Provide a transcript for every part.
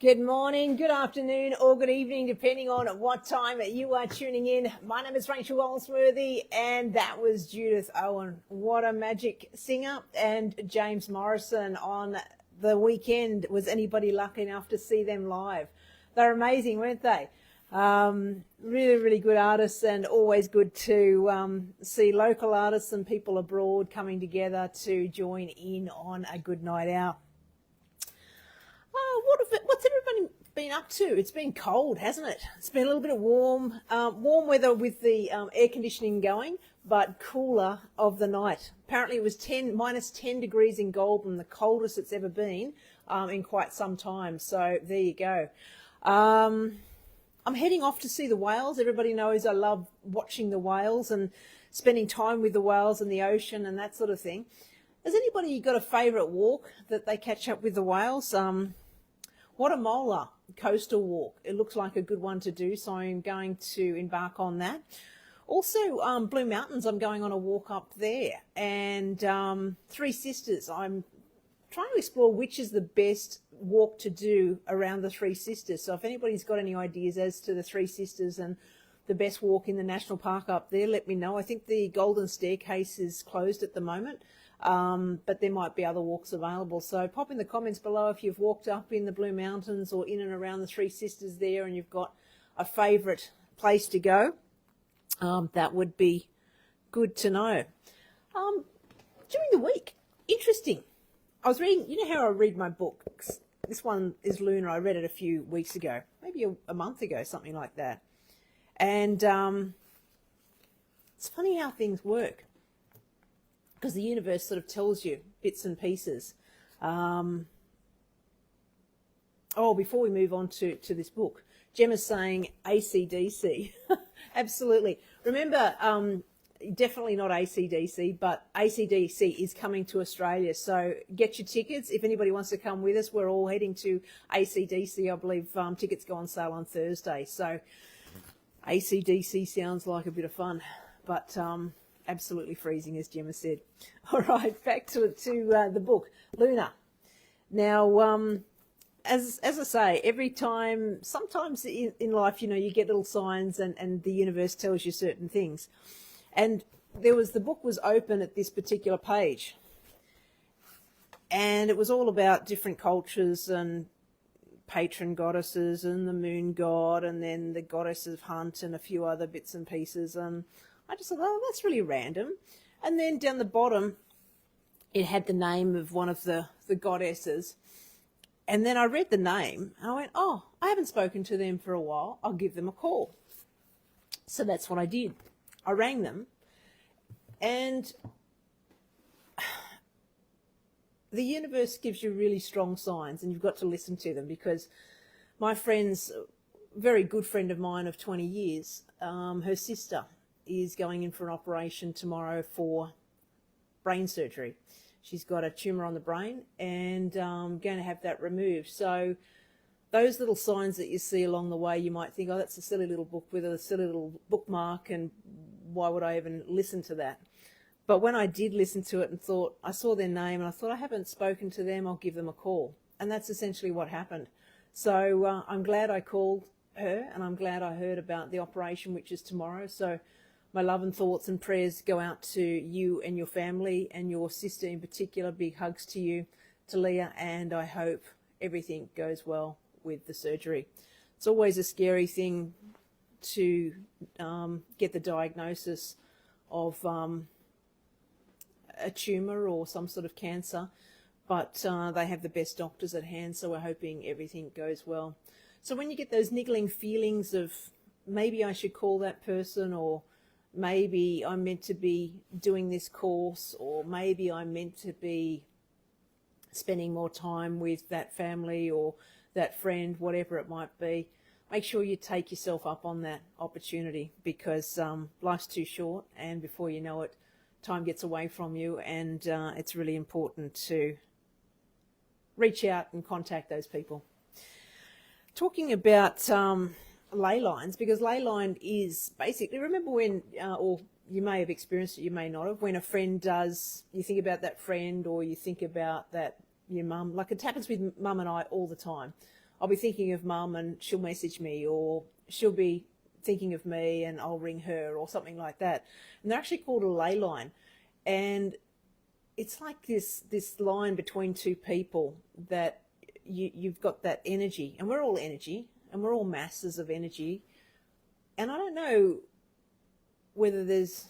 Good morning, good afternoon, or good evening, depending on at what time you are tuning in. My name is Rachael and that was Judith Owen. What a magic singer. And James Morrison on the weekend. Was anybody lucky enough to see them live? They're amazing, weren't they? Really, really good artists, and always good to see local artists and people abroad coming together to join in on a good night out. What's everybody been up to? It's been cold, hasn't it? It's been a little bit of warm weather with the air conditioning going, but cooler of the night. Apparently it was minus 10 degrees in Goulburn, the coldest it's ever been in quite some time. So there you go. I'm heading off to see the whales. Everybody knows I love watching the whales and spending time with the whales in the ocean and that sort of thing. Has anybody got a favourite walk that they catch up with the whales? Watamola coastal walk. It looks like a good one to do, so I'm going to embark on that. Also, Blue Mountains, I'm going on a walk up there. And Three Sisters, I'm trying to explore which is the best walk to do around the Three Sisters. So if anybody's got any ideas as to the Three Sisters and the best walk in the national park up there, let me know. I think the Golden Staircase is closed at the moment. But there might be other walks available. So pop in the comments below if you've walked up in the Blue Mountains or in and around the Three Sisters there and you've got a favourite place to go. That would be good to know. During the week, interesting. I was reading, you know how I read my books? This one is Lunar. I read it a few weeks ago, maybe a month ago, something like that. And it's funny how things work, because the universe sort of tells you bits and pieces. Before we move on to this book, Gemma's saying AC/DC. Absolutely. Remember, definitely not AC/DC, but AC/DC is coming to Australia. So get your tickets. If anybody wants to come with us, we're all heading to AC/DC. I believe tickets go on sale on Thursday. So AC/DC sounds like a bit of fun, but absolutely freezing, as Gemma said. All right, back to the book, Luna. Now, as I say, every time, sometimes in life, you know, you get little signs and the universe tells you certain things. And the book was open at this particular page. And it was all about different cultures and patron goddesses and the moon god and then the goddess of hunt and a few other bits and pieces. And I just thought, oh, that's really random. And then down the bottom, it had the name of one of the goddesses. And then I read the name and I went, oh, I haven't spoken to them for a while. I'll give them a call. So that's what I did. I rang them, and the universe gives you really strong signs, and you've got to listen to them, because my friend's very good friend of mine of 20 years, her sister is going in for an operation tomorrow for brain surgery. She's got a tumour on the brain and going to have that removed. So those little signs that you see along the way, you might think, oh, that's a silly little book with a silly little bookmark, and why would I even listen to that? But when I did listen to it and thought, I saw their name and I thought, I haven't spoken to them, I'll give them a call. And that's essentially what happened. So I'm glad I called her, and I'm glad I heard about the operation, which is tomorrow. So my love and thoughts and prayers go out to you and your family and your sister in particular. Big hugs to you, to Leah, and I hope everything goes well with the surgery. It's always a scary thing to get the diagnosis of a tumour or some sort of cancer, but they have the best doctors at hand, so we're hoping everything goes well. So when you get those niggling feelings of maybe I should call that person, or maybe I'm meant to be doing this course, or maybe I'm meant to be spending more time with that family or that friend, whatever it might be, make sure you take yourself up on that opportunity, because life's too short, and before you know it, time gets away from you, and it's really important to reach out and contact those people. Talking about ley lines, because ley line is basically, remember when, or you may have experienced it, you may not have, when a friend does, you think about that friend, or you think about that your mum, like it happens with mum and I all the time. I'll be thinking of mum and she'll message me, or she'll be thinking of me and I'll ring her, or something like that. And they're actually called a ley line. And it's like this line between two people that you've got that energy, and we're all energy, and we're all masses of energy. And I don't know whether there's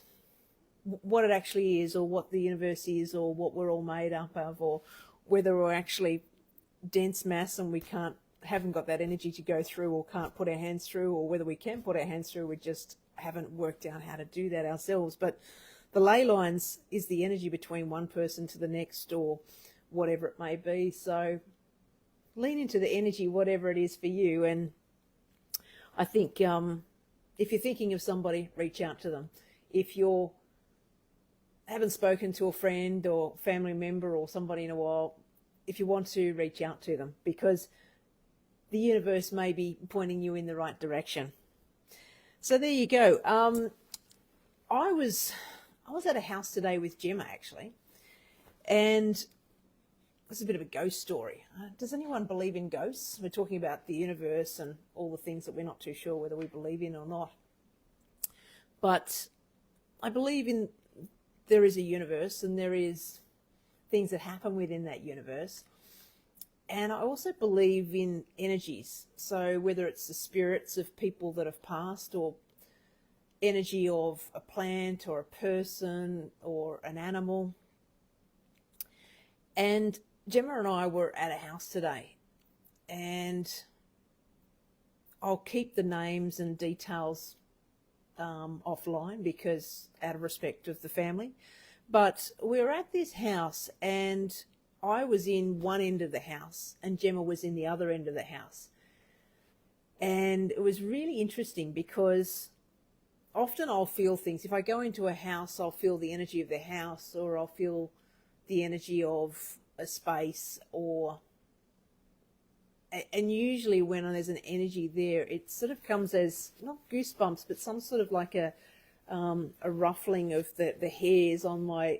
what it actually is, or what the universe is, or what we're all made up of, or whether we're actually dense mass and we haven't got that energy to go through, or can't put our hands through, or whether we can put our hands through, we just haven't worked out how to do that ourselves. But the ley lines is the energy between one person to the next, or whatever it may be. So lean into the energy, whatever it is for you. And I think if you're thinking of somebody, reach out to them. If you haven't spoken to a friend or family member or somebody in a while, if you want to, reach out to them, because the universe may be pointing you in the right direction. So there you go. I was at a house today with Gemma, actually, and it's a bit of a ghost story. Does anyone believe in ghosts? We're talking about the universe and all the things that we're not too sure whether we believe in or not. But I believe there is a universe, and there is things that happen within that universe. And I also believe in energies. So whether it's the spirits of people that have passed, or energy of a plant or a person or an animal. And Gemma and I were at a house today, and I'll keep the names and details offline, because out of respect of the family. But we were at this house, and I was in one end of the house and Gemma was in the other end of the house. And it was really interesting, because often I'll feel things. If I go into a house, I'll feel the energy of the house, or I'll feel the energy of a space, and usually when there's an energy there, it sort of comes as not goosebumps, but some sort of like a ruffling of the hairs on my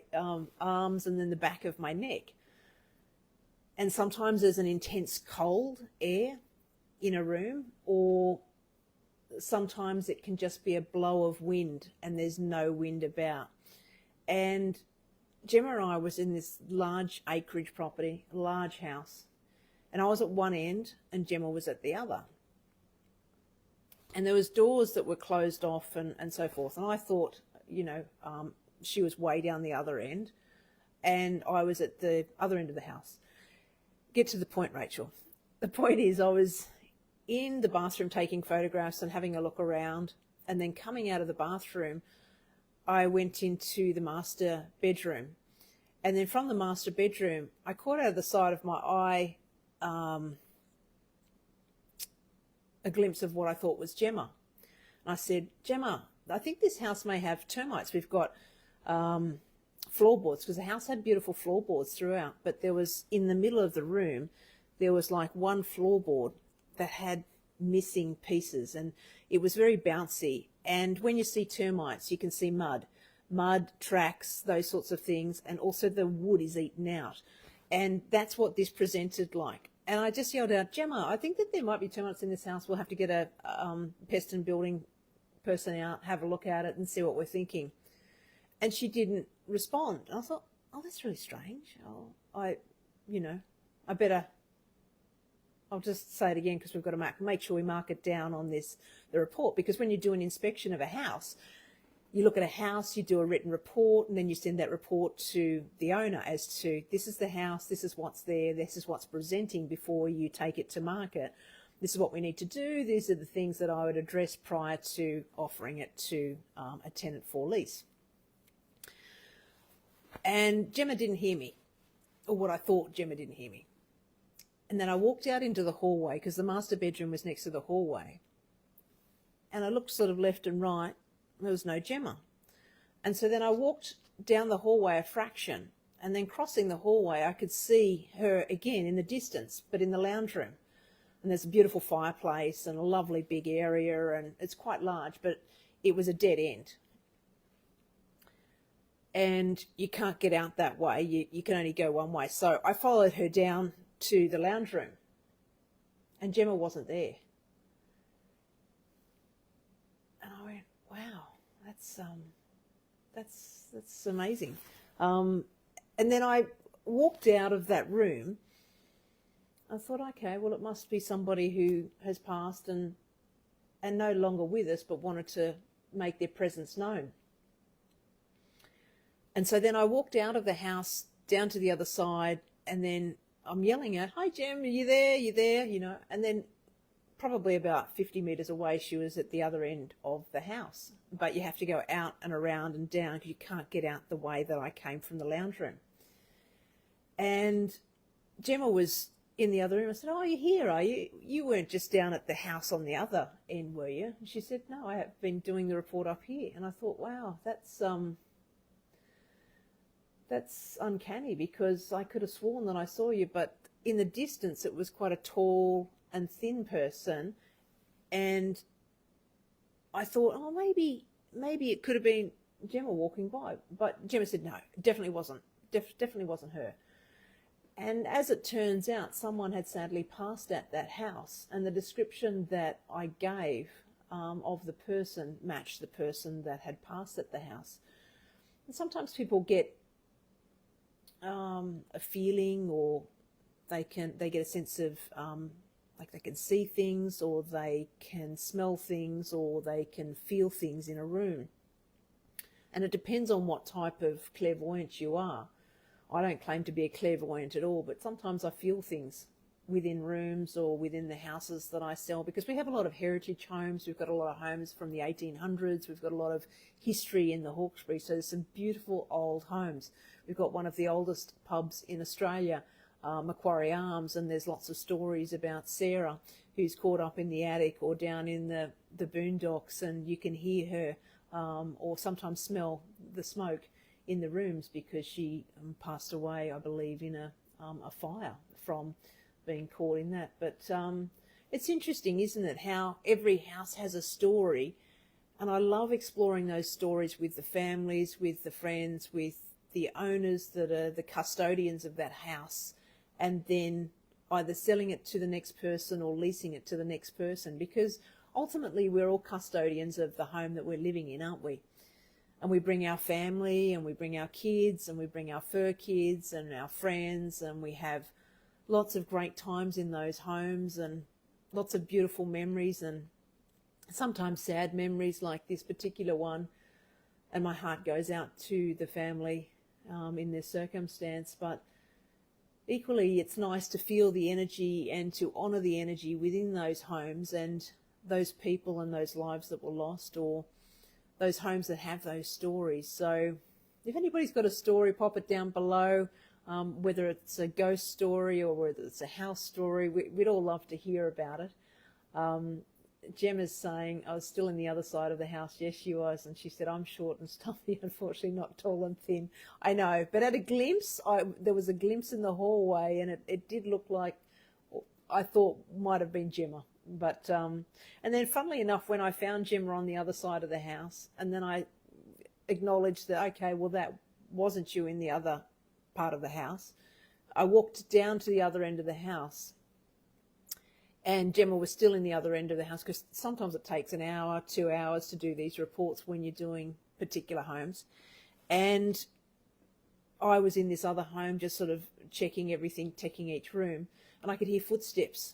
arms and then the back of my neck. And sometimes there's an intense cold air in a room, or sometimes it can just be a blow of wind and there's no wind about. And Gemma and I was in this large acreage property, a large house, and I was at one end and Gemma was at the other. And there was doors that were closed off and so forth. And I thought, she was way down the other end and I was at the other end of the house. Get to the point, Rachel. The point is, I was in the bathroom taking photographs and having a look around, and then coming out of the bathroom, I went into the master bedroom. And then from the master bedroom, I caught out of the side of my eye a glimpse of what I thought was Gemma. And I said, Gemma, I think this house may have termites. We've got floorboards, because the house had beautiful floorboards throughout, but there was, in the middle of the room, there was like one floorboard that had missing pieces, and it was very bouncy. And when you see termites, you can see mud tracks, those sorts of things, and also the wood is eaten out. And that's what this presented like. And I just yelled out, Gemma, I think that there might be termites in this house. We'll have to get a pest and building person out, have a look at it and see what we're thinking. And she didn't respond. And I thought, oh, that's really strange. I'll just say it again, because we've got to make sure we mark it down on the report. Because when you do an inspection of a house, you look at a house, you do a written report, and then you send that report to the owner as to, this is the house, this is what's there, this is what's presenting before you take it to market. This is what we need to do. These are the things that I would address prior to offering it to a tenant for lease. And Gemma didn't hear me, or what I thought Gemma didn't hear me. And then I walked out into the hallway, because the master bedroom was next to the hallway. And I looked sort of left and right. There was no Gemma. And so then I walked down the hallway a fraction, and then crossing the hallway, I could see her again in the distance, but in the lounge room. And there's a beautiful fireplace and a lovely big area, and it's quite large, but it was a dead end. And you can't get out that way. You can only go one way. So I followed her down to the lounge room. and Gemma wasn't there. And I went, wow, that's amazing. And then I walked out of that room. I thought, okay, well, it must be somebody who has passed and no longer with us, but wanted to make their presence known. And so then I walked out of the house down to the other side, and then I'm yelling out, "Hi, Jem, are you there? You there?" You know, and then probably about 50 metres away, she was at the other end of the house. But you have to go out and around and down because you can't get out the way that I came from the lounge room. And Gemma was in the other room. I said, "Oh, you're here, are you? You weren't just down at the house on the other end, were you?" And she said, "No, I have been doing the report up here." And I thought, wow, that's uncanny, because I could have sworn that I saw you, but in the distance it was quite a tall and thin person, and I thought, oh, maybe it could have been Gemma walking by. But Gemma said, no, definitely wasn't. Definitely wasn't her. And as it turns out, someone had sadly passed at that house, and the description that I gave of the person matched the person that had passed at the house. And sometimes people get a feeling, or they get a sense of like they can see things, or they can smell things, or they can feel things in a room. And it depends on what type of clairvoyant you are. I don't claim to be a clairvoyant at all, but sometimes I feel things within rooms or within the houses that I sell, because we have a lot of heritage homes. We've got a lot of homes from the 1800s. We've got a lot of history in the Hawkesbury, so there's some beautiful old homes. We've got one of the oldest pubs in Australia, Macquarie Arms, and there's lots of stories about Sarah, who's caught up in the attic or down in the boondocks, and you can hear her or sometimes smell the smoke in the rooms, because she passed away, I believe, in a fire from being caught in that. But it's interesting, isn't it, how every house has a story, and I love exploring those stories with the families, with the friends, with the owners that are the custodians of that house, and then either selling it to the next person or leasing it to the next person, because ultimately we're all custodians of the home that we're living in, aren't we? And we bring our family, and we bring our kids, and we bring our fur kids and our friends, and we have lots of great times in those homes, and lots of beautiful memories, and sometimes sad memories like this particular one. And my heart goes out to the family in this circumstance. But equally, it's nice to feel the energy and to honour the energy within those homes and those people and those lives that were lost, or those homes that have those stories. So if anybody's got a story, pop it down below, whether it's a ghost story or whether it's a house story. We'd all love to hear about it. Gemma's saying, I was still in the other side of the house. Yes, she was. And she said, I'm short and stuffy, unfortunately not tall and thin. I know, but at a glimpse, there was a glimpse in the hallway, and it did look like, I thought might have been Gemma. But and then funnily enough, when I found Gemma on the other side of the house, and then I acknowledged that, okay, well, that wasn't you in the other part of the house, I walked down to the other end of the house, and Gemma was still in the other end of the house, because sometimes it takes an hour, 2 hours to do these reports when you're doing particular homes. And I was in this other home just sort of checking everything, checking each room, and I could hear footsteps.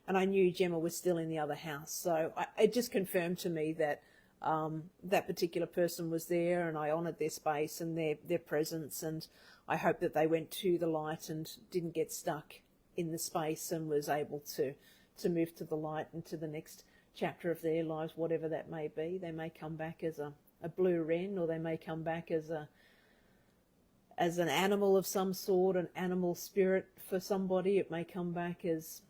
And I knew Gemma was still in the other house. So it just confirmed to me that that particular person was there, and I honoured their space and their presence. And I hope that they went to the light and didn't get stuck in the space, and was able to move to the light and to the next chapter of their lives, whatever that may be. They may come back as a blue wren, or they may come back as an animal of some sort, an animal spirit for somebody. It may come back as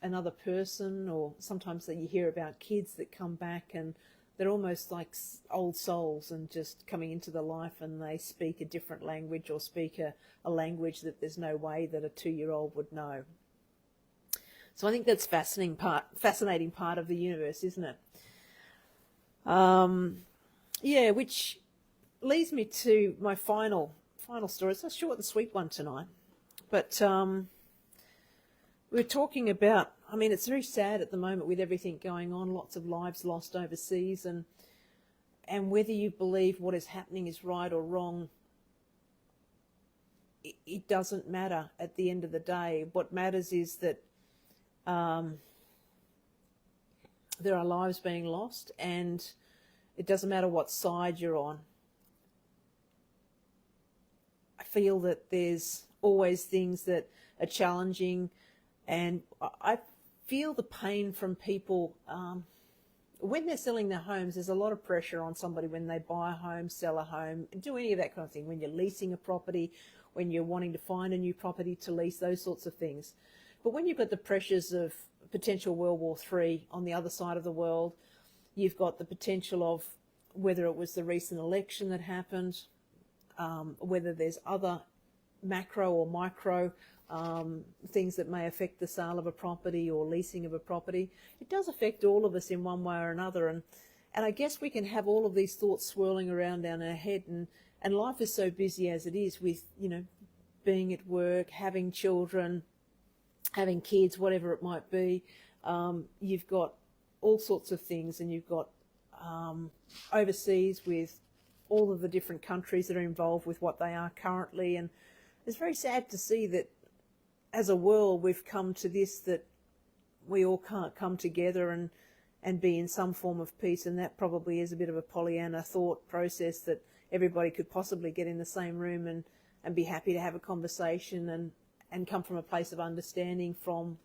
another person, or sometimes that you hear about kids that come back and they're almost like old souls and just coming into the life, and they speak a different language, or speak a language that there's no way that a 2-year-old would know. So I think that's fascinating part of the universe, isn't it? Yeah, which leads me to my final story. It's a short and sweet one tonight, but we're talking about I mean, it's very sad at the moment with everything going on, lots of lives lost overseas, and whether you believe what is happening is right or wrong, it doesn't matter at the end of the day. What matters is that there are lives being lost, and it doesn't matter what side you're on. I feel that there's always things that are challenging, and I feel the pain from people when they're selling their homes. There's a lot of pressure on somebody when they buy a home, sell a home, do any of that kind of thing. When you're leasing a property, when you're wanting to find a new property to lease, those sorts of things. But when you've got the pressures of potential World War III on the other side of the world, you've got the potential of whether it was the recent election that happened, whether there's other macro or micro things that may affect the sale of a property or leasing of a property. It does affect all of us in one way or another, and I guess we can have all of these thoughts swirling around down our head, and life is so busy as it is with, you know, being at work, having children, having kids, whatever it might be. You've got all sorts of things, and you've got overseas with all of the different countries that are involved with what they are currently, and it's very sad to see that as a world we've come to this, that we all can't come together and be in some form of peace, and that probably is a bit of a Pollyanna thought process, that everybody could possibly get in the same room and be happy to have a conversation and come from a place of understanding from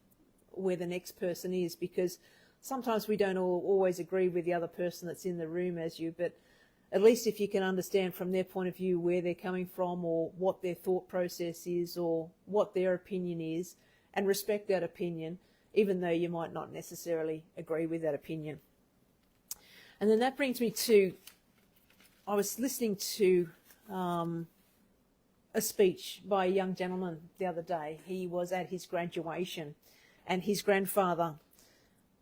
where the next person is, because sometimes we don't always agree with the other person that's in the room as you, but at least if you can understand from their point of view where they're coming from, or what their thought process is, or what their opinion is, and respect that opinion, even though you might not necessarily agree with that opinion. And then that brings me to, I was listening to a speech by a young gentleman the other day. He was at his graduation, and his grandfather,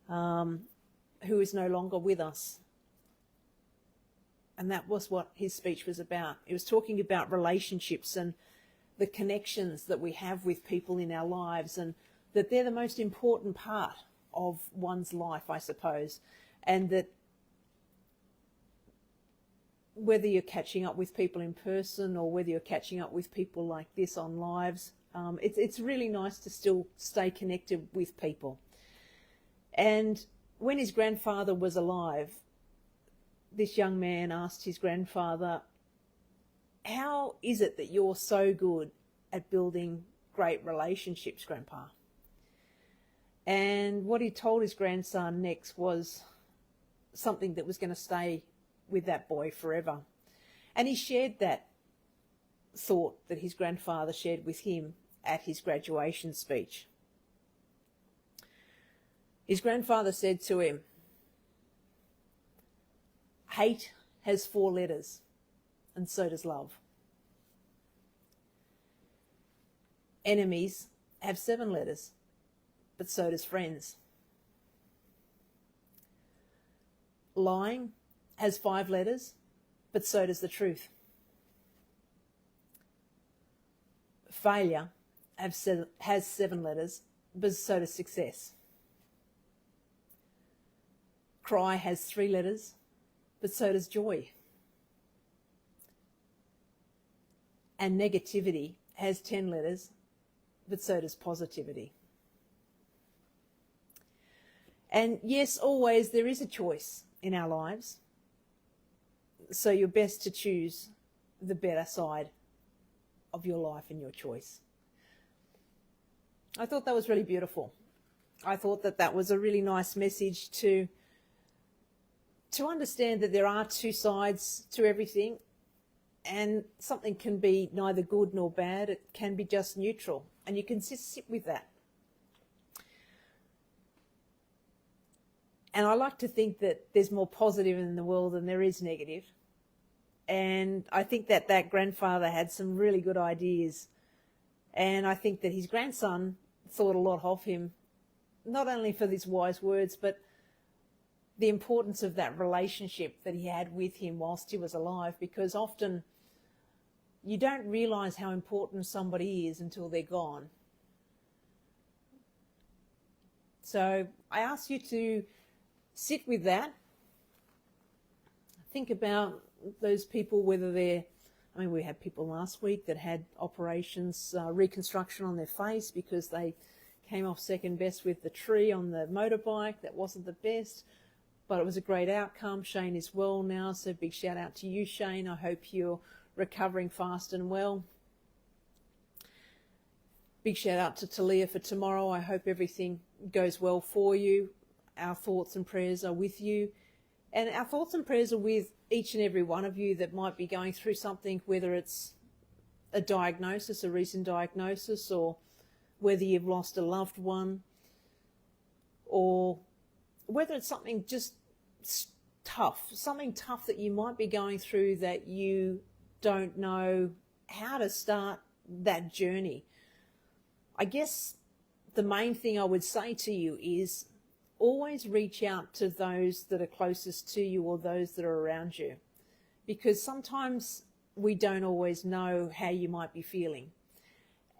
who is no longer with us, and that was what his speech was about. It was talking about relationships and the connections that we have with people in our lives, and that they're the most important part of one's life, I suppose. And that whether you're catching up with people in person or whether you're catching up with people like this on lives, it's really nice to still stay connected with people. And when his grandfather was alive, this young man asked his grandfather, "How is it that you're so good at building great relationships, Grandpa?" And what he told his grandson next was something that was going to stay with that boy forever. And he shared that thought that his grandfather shared with him at his graduation speech. His grandfather said to him, "Hate has 4 letters, and so does love. Enemies have 7 letters, but so does friends. Lying has 5 letters, but so does the truth. Failure has 7 letters, but so does success. Cry has 3 letters, but so does joy. And negativity has 10 letters, but so does positivity." And yes, always there is a choice in our lives. So you're best to choose the better side of your life and your choice. I thought that was really beautiful. I thought that that was a really nice message to understand that there are 2 sides to everything, and something can be neither good nor bad. It can be just neutral, and you can sit with that. And I like to think that there's more positive in the world than there is negative. And I think that that grandfather had some really good ideas. And I think that his grandson thought a lot of him, not only for these wise words, but the importance of that relationship that he had with him whilst he was alive, because often you don't realise how important somebody is until they're gone. So I ask you to sit with that. Think about those people, whether they're, I mean, we had people last week that had operations, reconstruction on their face because they came off second best with the tree on the motorbike. That wasn't the best, but it was a great outcome. Shane is well now, so big shout out to you, Shane. I hope you're recovering fast and well. Big shout out to Talia for tomorrow. I hope everything goes well for you. Our thoughts and prayers are with you. And our thoughts and prayers are with each and every one of you that might be going through something, whether it's a diagnosis, a recent diagnosis, or whether you've lost a loved one, or whether it's something just tough, something tough that you might be going through that you don't know how to start that journey. I guess the main thing I would say to you is always reach out to those that are closest to you or those that are around you, because sometimes we don't always know how you might be feeling.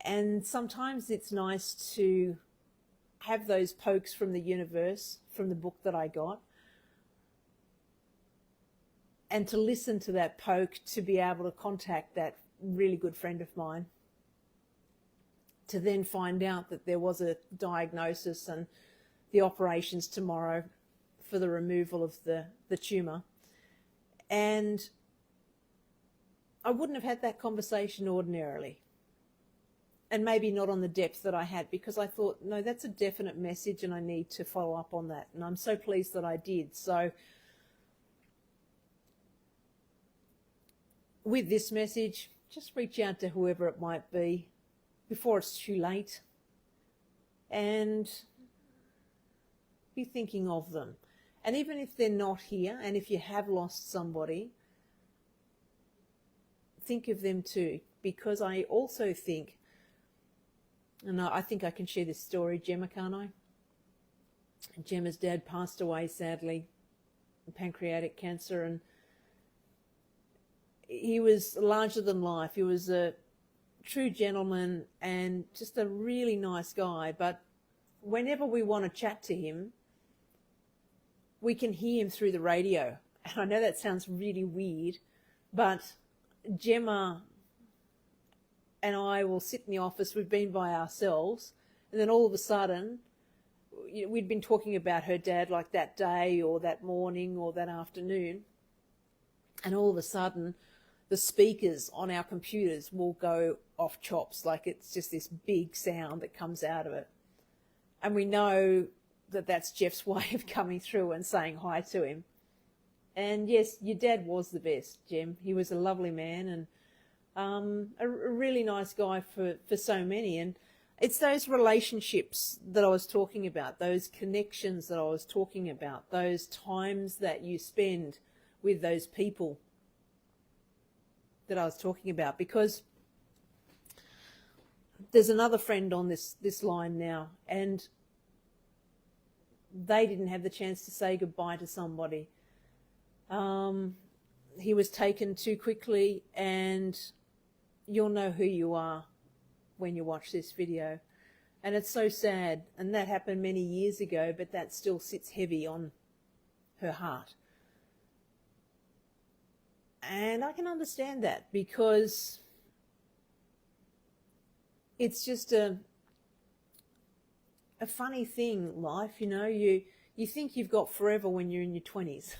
And sometimes it's nice to have those pokes from the universe, from the book that I got, and to listen to that poke, to be able to contact that really good friend of mine, to then find out that there was a diagnosis and the operations tomorrow for the removal of the tumour. And I wouldn't have had that conversation ordinarily. And maybe not on the depth that I had, because I thought, no, that's a definite message and I need to follow up on that. And I'm so pleased that I did. So with this message, just reach out to whoever it might be before it's too late, and be thinking of them. And even if they're not here, and if you have lost somebody, think of them too, because I also think, and I think I can share this story, Gemma, can't I? Gemma's dad passed away, sadly, pancreatic cancer, and he was larger than life. He was a true gentleman and just a really nice guy. But whenever we want to chat to him, we can hear him through the radio. And I know that sounds really weird, but Gemma and I will sit in the office. We've been by ourselves, and then all of a sudden, we'd been talking about her dad like that day or that morning or that afternoon, and all of a sudden the speakers on our computers will go off chops, like it's just this big sound that comes out of it. And we know that that's Jeff's way of coming through and saying hi to him. And yes, your dad was the best, Jem. He was a lovely man and a really nice guy for so many. And it's those relationships that I was talking about, those connections that I was talking about, those times that you spend with those people that I was talking about. Because there's another friend on this line now, and they didn't have the chance to say goodbye to somebody. He was taken too quickly, and you'll know who you are when you watch this video. And it's so sad, and that happened many years ago, but that still sits heavy on her heart. And I can understand that, because it's just a funny thing, life, you know. You think you've got forever when you're in your 20s.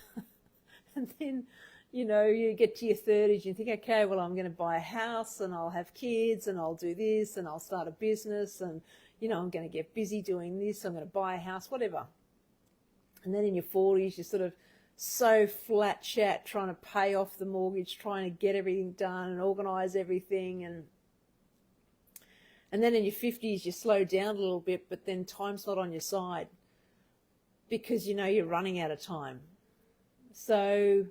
And then, you know, you get to your 30s, you think, okay, well, I'm going to buy a house and I'll have kids and I'll do this and I'll start a business and, you know, I'm going to get busy doing this, I'm going to buy a house, whatever. And then in your 40s, you're sort of so flat chat trying to pay off the mortgage, trying to get everything done and organise everything. And then in your 50s, you slow down a little bit, but then time's not on your side because you know you're running out of time. So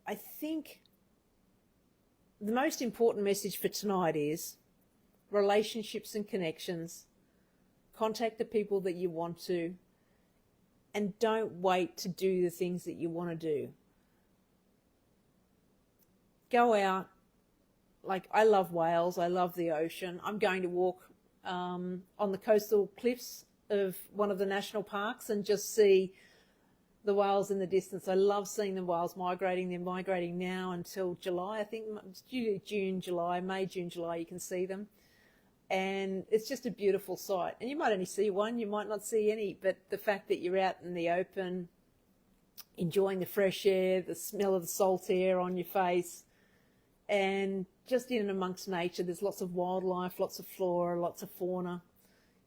I think the most important message for tonight is relationships and connections. Contact the people that you want to, and don't wait to do the things that you want to do. Go out. Like, I love Wales. I love the ocean. I'm going to walk on the coastal cliffs of one of the national parks and just see the whales in the distance. I love seeing the whales migrating. They're migrating now until July. I think it's usually June, July, May, June, July, you can see them. And it's just a beautiful sight. And you might only see one, you might not see any, but the fact that you're out in the open, enjoying the fresh air, the smell of the salt air on your face, and just in and amongst nature, there's lots of wildlife, lots of flora, lots of fauna,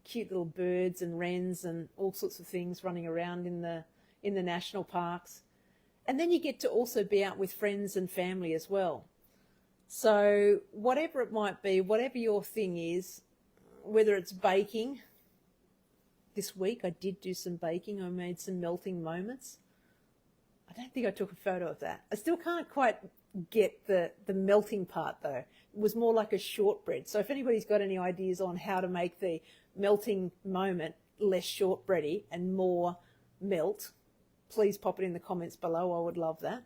cute little birds and wrens and all sorts of things running around in the national parks. And then you get to also be out with friends and family as well. So whatever it might be, whatever your thing is, whether it's baking, this week I did do some baking. I made some melting moments. I don't think I took a photo of that. I still can't quite get the melting part though. It was more like a shortbread. So if anybody's got any ideas on how to make the melting moment less shortbready and more melt, please pop it in the comments below. I would love that.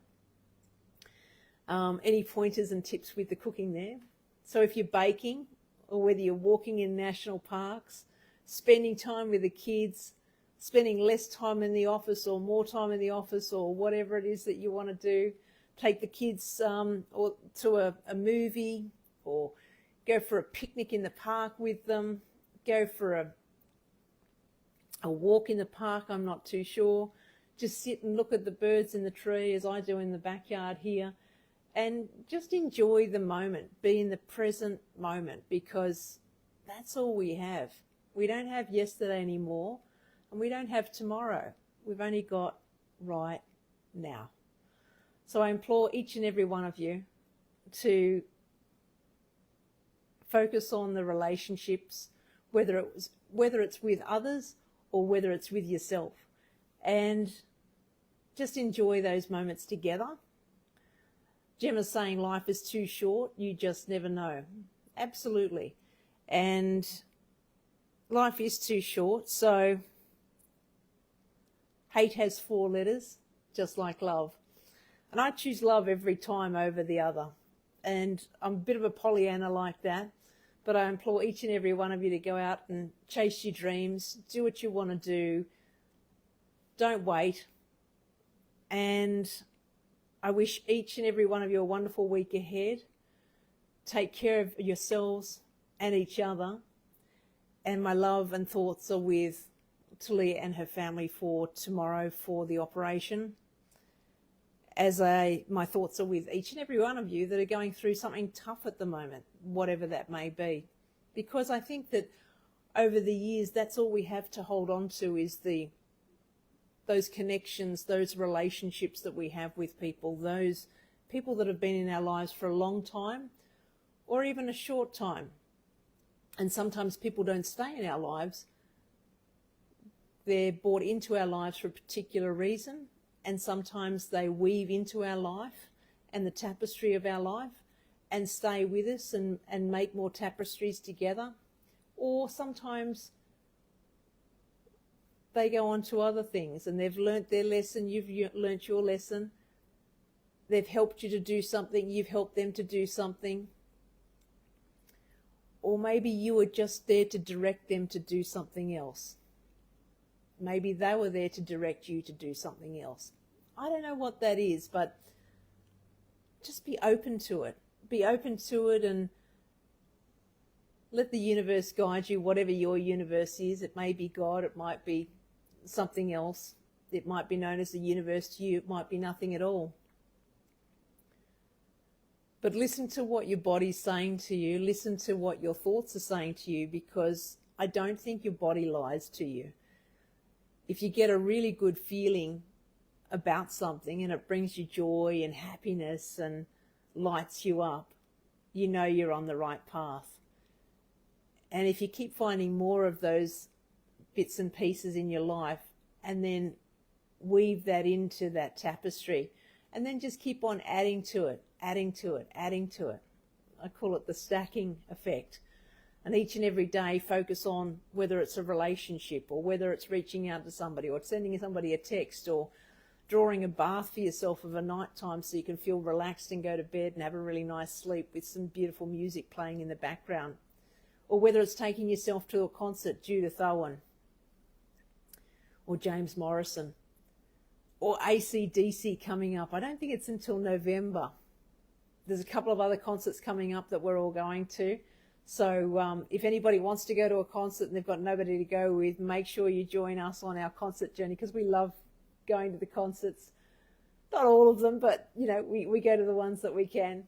Any pointers and tips with the cooking there? So if you're baking, or whether you're walking in national parks, spending time with the kids, spending less time in the office or more time in the office, or whatever it is that you want to do, take the kids or to a movie, or go for a picnic in the park with them, go for a walk in the park, I'm not too sure. Just sit and look at the birds in the tree as I do in the backyard here, and just enjoy the moment, be in the present moment, because that's all we have. We don't have yesterday anymore, and we don't have tomorrow. We've only got right now. So I implore each and every one of you to focus on the relationships, whether it's with others or whether it's with yourself, and just enjoy those moments together. Gemma's saying life is too short, you just never know. Absolutely. And life is too short, so hate has 4 letters, just like love. And I choose love every time over the other. And I'm a bit of a Pollyanna like that, but I implore each and every one of you to go out and chase your dreams, do what you want to do, don't wait. And I wish each and every one of you a wonderful week ahead. Take care of yourselves and each other. And my love and thoughts are with Talia and her family for tomorrow for the operation. My thoughts are with each and every one of you that are going through something tough at the moment, whatever that may be. Because I think that over the years, that's all we have to hold on to is those connections, those relationships that we have with people, those people that have been in our lives for a long time or even a short time. And sometimes people don't stay in our lives. They're brought into our lives for a particular reason, and sometimes they weave into our life and the tapestry of our life and stay with us and make more tapestries together. Or sometimes they go on to other things and they've learnt their lesson, you've learnt your lesson. They've helped you to do something, you've helped them to do something. Or maybe you were just there to direct them to do something else. Maybe they were there to direct you to do something else. I don't know what that is, but just be open to it. Be open to it and let the universe guide you, whatever your universe is. It may be God, it might be something else. It might be known as the universe to you, it might be nothing at all. But listen to what your body's saying to you. Listen to what your thoughts are saying to you, because I don't think your body lies to you. If you get a really good feeling about something and it brings you joy and happiness and lights you up, you know you're on the right path. And if you keep finding more of those bits and pieces in your life and then weave that into that tapestry and then just keep on adding to it, adding to it, adding to it. I call it the stacking effect. And each and every day focus on whether it's a relationship or whether it's reaching out to somebody or sending somebody a text or drawing a bath for yourself of a night time so you can feel relaxed and go to bed and have a really nice sleep with some beautiful music playing in the background. Or whether it's taking yourself to a concert, Judith Owen, or James Morrison, or AC/DC coming up. I don't think it's until November. There's a couple of other concerts coming up that we're all going to. So if anybody wants to go to a concert and they've got nobody to go with, make sure you join us on our concert journey, because we love going to the concerts. Not all of them, but, you know, we go to the ones that we can.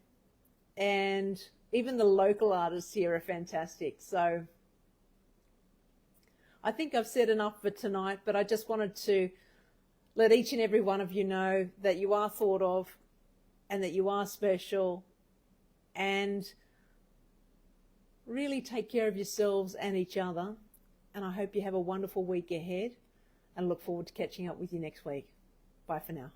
And even the local artists here are fantastic. So I think I've said enough for tonight, but I just wanted to let each and every one of you know that you are thought of and that you are special, and really take care of yourselves and each other. And I hope you have a wonderful week ahead, and look forward to catching up with you next week. Bye for now.